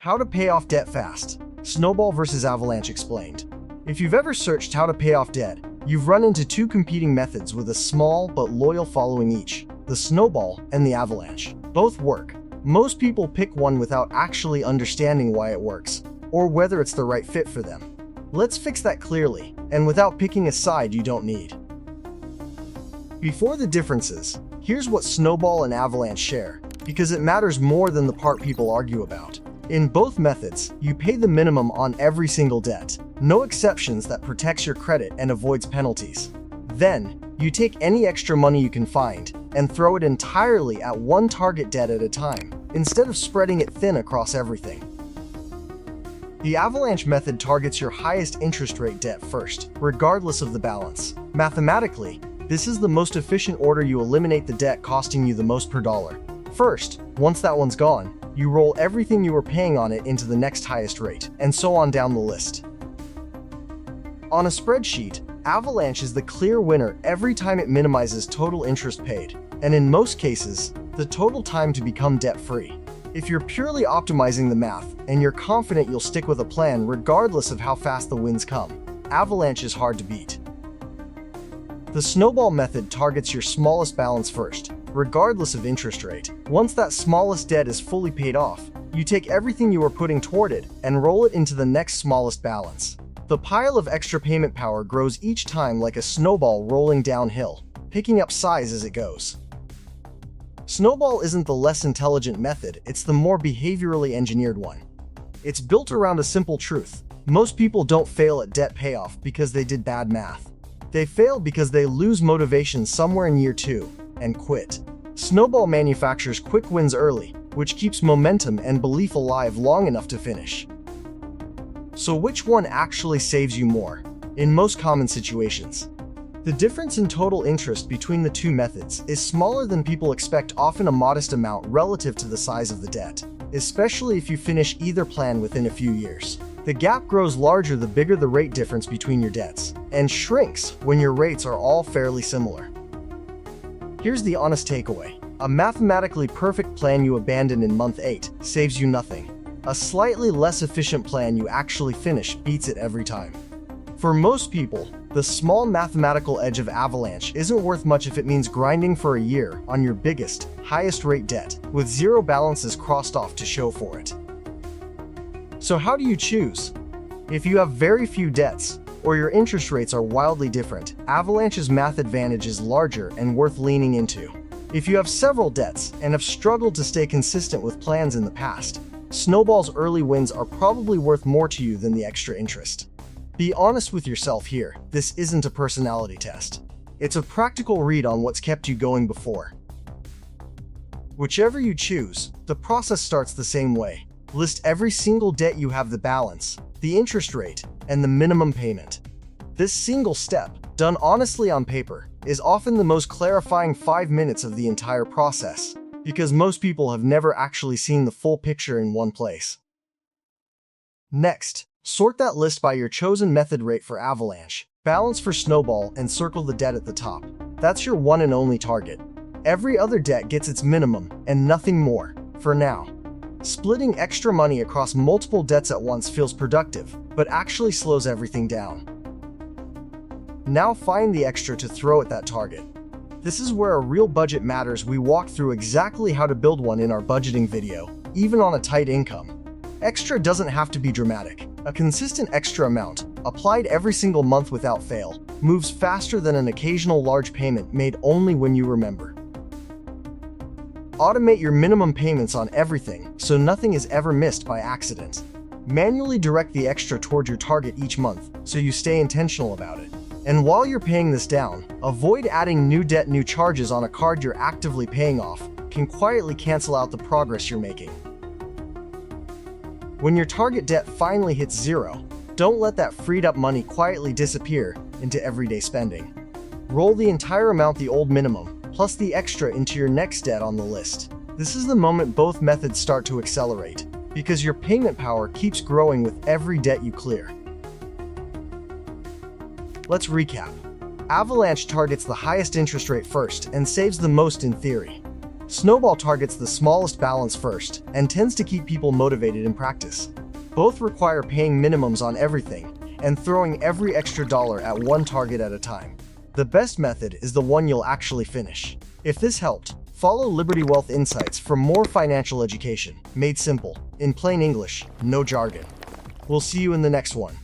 How to pay off debt fast. Snowball versus Avalanche Explained. If you've ever searched how to pay off debt, you've run into two competing methods with a small but loyal following each: the Snowball and the Avalanche. Both work. Most people pick one without actually understanding why it works, or whether it's the right fit for them. Let's fix that clearly, and without picking a side you don't need. Before the differences, here's what Snowball and Avalanche share, because it matters more than the part people argue about. In both methods, you pay the minimum on every single debt, no exceptions, that protects your credit and avoids penalties. Then, you take any extra money you can find and throw it entirely at one target debt at a time, instead of spreading it thin across everything. The Avalanche method targets your highest interest rate debt first, regardless of the balance. Mathematically, this is the most efficient order you eliminate the debt costing you the most per dollar. First, once that one's gone, you roll everything you were paying on it into the next highest rate, and so on down the list. On a spreadsheet, Avalanche is the clear winner every time it minimizes total interest paid, and in most cases, the total time to become debt-free. If you're purely optimizing the math, and you're confident you'll stick with a plan regardless of how fast the wins come, Avalanche is hard to beat. The Snowball method targets your smallest balance first, regardless of interest rate. Once that smallest debt is fully paid off, you take everything you were putting toward it and roll it into the next smallest balance. The pile of extra payment power grows each time like a snowball rolling downhill, picking up size as it goes. Snowball isn't the less intelligent method, it's the more behaviorally engineered one. It's built around a simple truth: most people don't fail at debt payoff because they did bad math. They fail because they lose motivation somewhere in year 2 and quit. Snowball manufactures quick wins early, which keeps momentum and belief alive long enough to finish. So which one actually saves you more? In most common situations, the difference in total interest between the two methods is smaller than people expect, often a modest amount relative to the size of the debt, especially if you finish either plan within a few years. The gap grows larger the bigger the rate difference between your debts, and shrinks when your rates are all fairly similar. Here's the honest takeaway: a mathematically perfect plan you abandon in month 8 saves you nothing. A slightly less efficient plan you actually finish beats it every time. For most people, the small mathematical edge of Avalanche isn't worth much if it means grinding for a year on your biggest, highest rate debt, with zero balances crossed off to show for it. So how do you choose? If you have very few debts, or your interest rates are wildly different, Avalanche's math advantage is larger and worth leaning into. If you have several debts and have struggled to stay consistent with plans in the past, Snowball's early wins are probably worth more to you than the extra interest. Be honest with yourself here: this isn't a personality test. It's a practical read on what's kept you going before. Whichever you choose, the process starts the same way. List every single debt you have, the balance, the interest rate, and the minimum payment. This single step, done honestly on paper, is often the most clarifying 5 minutes of the entire process, because most people have never actually seen the full picture in one place. Next, sort that list by your chosen method: rate for Avalanche, balance for Snowball, and circle the debt at the top. That's your one and only target. Every other debt gets its minimum, and nothing more, for now. Splitting extra money across multiple debts at once feels productive, but actually slows everything down. Now find the extra to throw at that target. This is where a real budget matters. We walked through exactly how to build one in our budgeting video, even on a tight income. Extra doesn't have to be dramatic. A consistent extra amount, applied every single month without fail, moves faster than an occasional large payment made only when you remember. Automate your minimum payments on everything, so nothing is ever missed by accident. Manually direct the extra toward your target each month, so you stay intentional about it. And while you're paying this down, avoid adding new debt. New charges on a card you're actively paying off can quietly cancel out the progress you're making. When your target debt finally hits zero, don't let that freed up money quietly disappear into everyday spending. Roll the entire amount, the old minimum, plus the extra, into your next debt on the list. This is the moment both methods start to accelerate, because your payment power keeps growing with every debt you clear. Let's recap. Avalanche targets the highest interest rate first and saves the most in theory. Snowball targets the smallest balance first and tends to keep people motivated in practice. Both require paying minimums on everything and throwing every extra dollar at one target at a time. The best method is the one you'll actually finish. If this helped, follow Liberty Wealth Insights for more financial education, made simple, in plain English, no jargon. We'll see you in the next one.